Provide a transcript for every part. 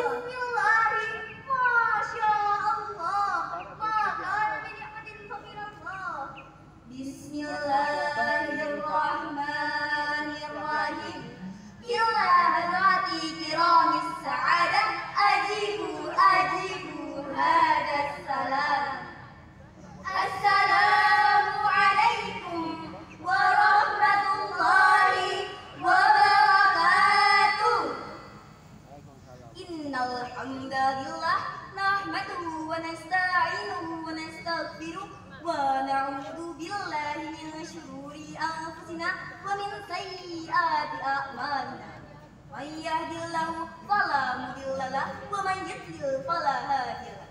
Bismillahi, Masya Allah, maka min ni'matin faminallah. Bismillahirrahmanirrahim. Ila hadrati kiramis sa'adah, ajibu hadas salam. Assalamualaikum warahmatullahi wabarakatuh. Innal hamdalillah nahmaduhu wa nasta'inuhu wa nastaghfiruh wa na'udzu billahi min syururi anfusina wa min sayyiati a'malina. Man yahdihillahu fala mudilla lahu wa man yudlil fala hadiya lahu.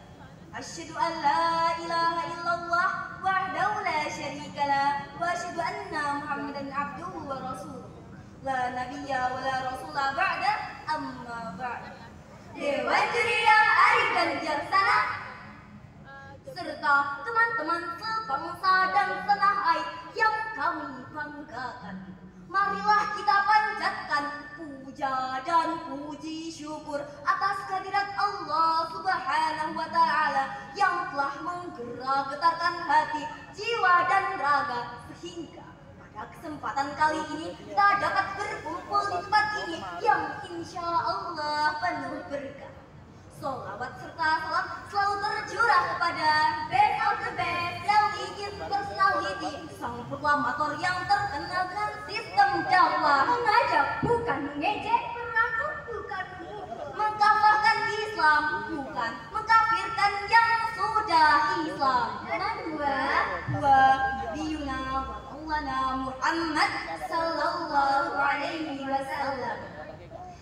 Asyhadu an la ilaha illallah wahdahu la syarika lah wa asyhadu anna Muhammadan abduhu wa rasuluh. La nabiyya wa la rasula ba'da, amma ba'd. Dewan juri yang arif dan bijaksana serta teman-teman sebangsa dan tanah air yang kami banggakan, marilah kita panjatkan puja dan puji syukur atas kehadirat Allah Subhanahu wa Ta'ala yang telah menggerak-getarkan hati, jiwa, dan raga sehingga pada kesempatan kali ini kita dapat berkumpul di tempat ini yang insya Allah penuh berkah. Salawat serta salam selalu tercurah kepada best of the best religious personality, sang proklamator yang terkenal dengan sistem dakwah, mengajak bukan mengejek, merangkul bukan memukul, mengkafirkan Islam bukan mengkafirkan yang sudah Islam. Wa biyuna wa maulana Muhammad sallallahu alaihi wasallam.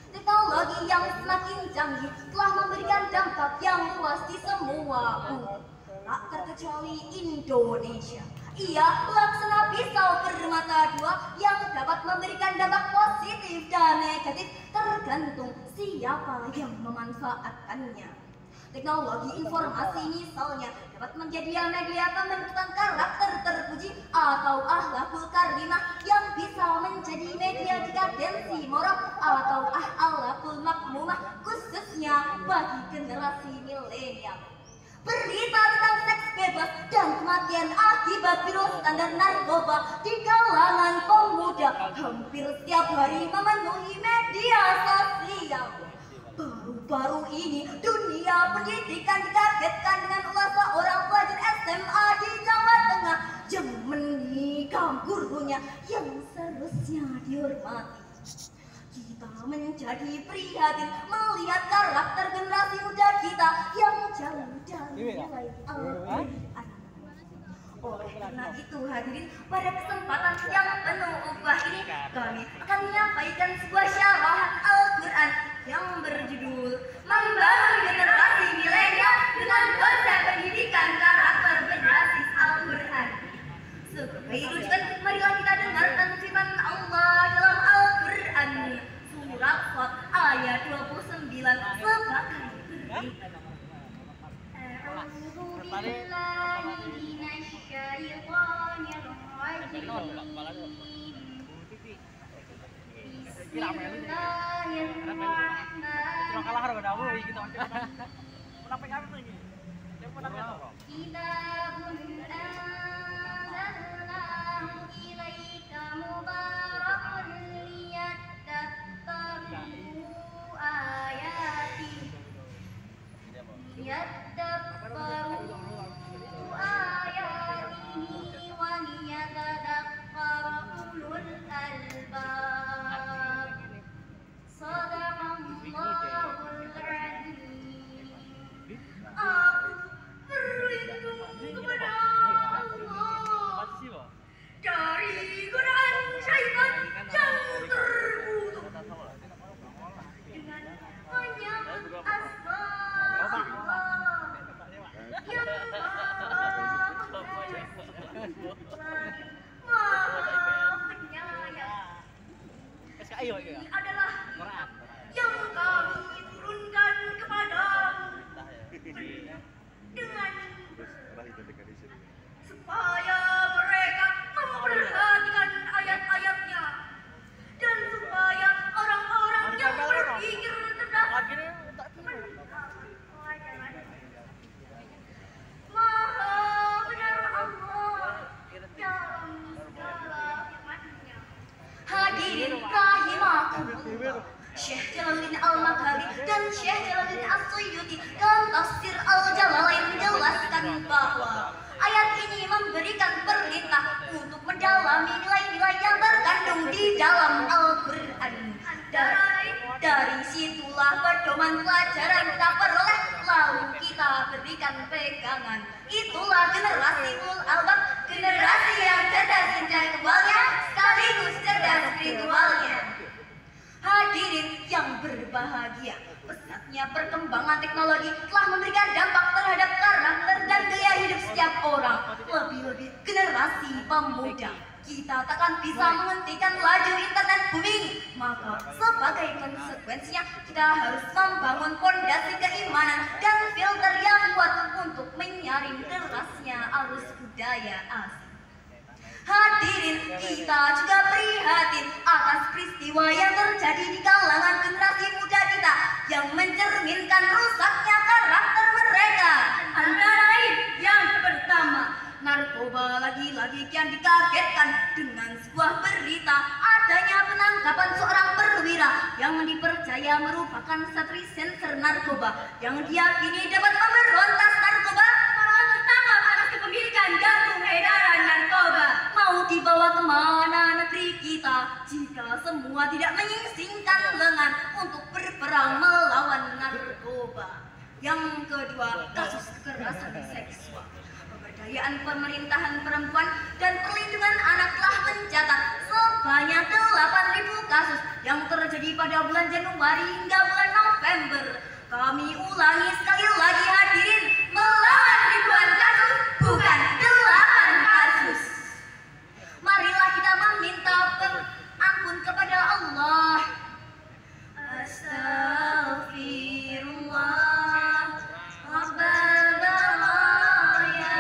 Teknologi yang semakin canggih telah memberikan dampak yang luas di semua bumi, tak terkecuali Indonesia. Ia pelaksana pisau bermata dua yang dapat memberikan dampak positif dan negatif tergantung siapa yang memanfaatkannya. Teknologi informasi misalnya dapat menjadi media pembentukan karakter terpuji atau akhlakul karimah yang bisa menjadi media dekadensi moral atau akhlakul makmumah khususnya bagi generasi milenial. Berita tentang seks bebas dan kematian akibat virus standar narkoba di kalangan pemuda hampir setiap hari memenuhi media sosial. Baru-baru ini dunia pendidikan dikagetkan dengan ulah seorang pelajar SMA di Jawa Tengah yang menikam gurunya yang seharusnya dihormati. Kita menjadi prihatin melihat karakter generasi muda kita yang jauh dari nilai Al-Quran. Oleh karena itu hadirin, pada kesempatan yang penuh upah ini kami akan menyampaikan sebuah syarahan Al-Quran yang berjudul Membangun Generasi Milenial dengan Konsep Pendidikan Karakter Berbasis Al-Quran. Sebagai rujukan, marilah kita dengarkan firman Allah dalam Al-Quran surat Shad ayat 29 sebagai berikut. Dari Quran syaitan Suyuti dalam tafsir Al-Jalalain menjelaskan bahwa ayat ini memberikan perintah untuk mendalami nilai-nilai yang terkandung di dalam Al-Quran. Dari situlah pedoman pelajaran kita peroleh, lalu kita berikan pegangan. Itulah generasi ulul albab, generasi yang cerdas intelektualnya sekaligus cerdas spiritualnya. Hadirin yang berbahagia, pesatnya perkembangan teknologi telah memberikan dampak terhadap karakter dan gaya hidup setiap orang, lebih-lebih generasi pemuda. Kita takkan bisa menghentikan laju internet booming, maka sebagai konsekuensinya kita harus membangun fondasi keimanan dan filter yang kuat untuk menyaring derasnya arus budaya asing. Hadirin, kita juga prihatin atas peristiwa yang terjadi di kalangan generasi muda kita yang mencerminkan rusaknya karakter mereka. Antara lain, yang pertama, narkoba lagi-lagi kian dikagetkan dengan sebuah berita adanya penangkapan seorang perwira yang dipercaya merupakan satri senter narkoba yang diyakini dapat memberontas narkoba, malah tertangkap atas kepemilikan dan peredaran narkoba. Mau dibawa kemana negeri kita jika semua tidak menyingsingkan lengan untuk berperang melawan narkoba? Yang kedua, kasus kekerasan seksual. Pemberdayaan pemerintahan perempuan dan perlindungan anak telah mencatat sebanyak 8.000 kasus yang terjadi pada bulan Januari hingga bulan November. Kami ulangi sekali lagi hadirin, melawan ribuan kasus, bukan 8 kasus. Marilah kita meminta ampun kepada Allah. Astaghfirullah Rabbal baraya.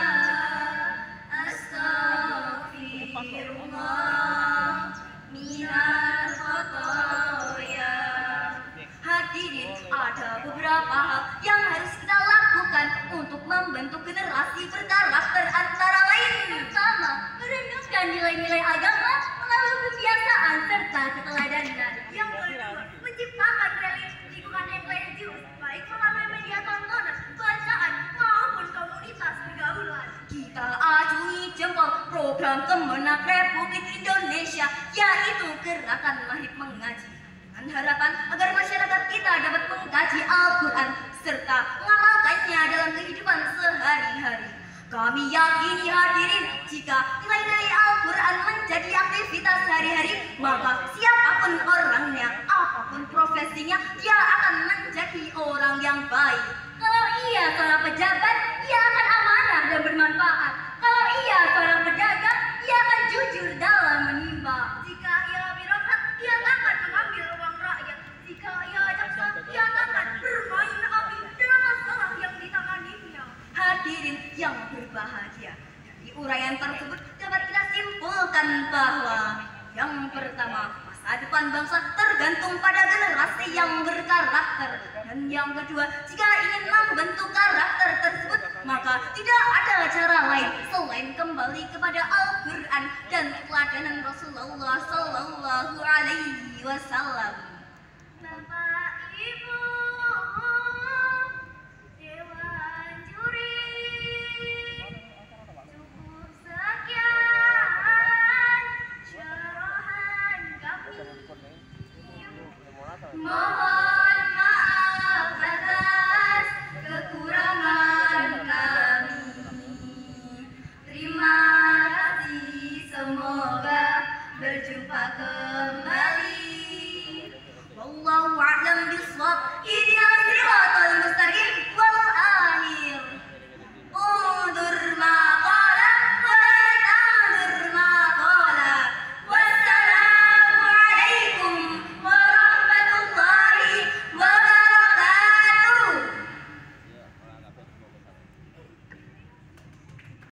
Astaghfirullah minal khotoya. Hadirin, ada beberapa hal yang harus kita lakukan untuk membentuk generasi berkarakter, antara lain: pertama, merenungkan nilai-nilai agama melalui kebiasaan serta keteladanan. Yang kedua, menciptakan lingkungan yang religius, baik melalui media tontonan, bacaan maupun komunitas pergaulan. Kita acungi jempol program Kemenak Republik Indonesia, yaitu Gerakan Mahib Mengaji, dengan harapan agar masyarakat kita dapat mengkaji Al-Quran serta mengamalkannya dalam kehidupan sehari-hari. Kami yakini hadirin, jika nilai-nilai Al-Quran menjadi aktivitas sehari-hari, maka siapapun orangnya, apapun profesinya, dia akan menjadi orang yang baik. Kalau ia seorang pejabat, ia akan amanah dan bermanfaat. Kalau ia seorang pedagang, ia akan jujur dalam menimba. Jika ia birokrat, ia akan mengambil uang rakyat. Jika ia jaksa, ia akan bermain api dalam masalah yang ditanganinya. Hadirin yang berbahagia, dari uraian tersebut dapat kita simpulkan bahwa yang pertama, masa depan bangsa tergantung pada generasi yang berkarakter, dan yang kedua, jika ingin membentuk karakter tersebut, maka tidak ada cara lain selain kembali kepada Al-Quran dan keteladanan Rasulullah Sallallahu Alaihi Wasallam.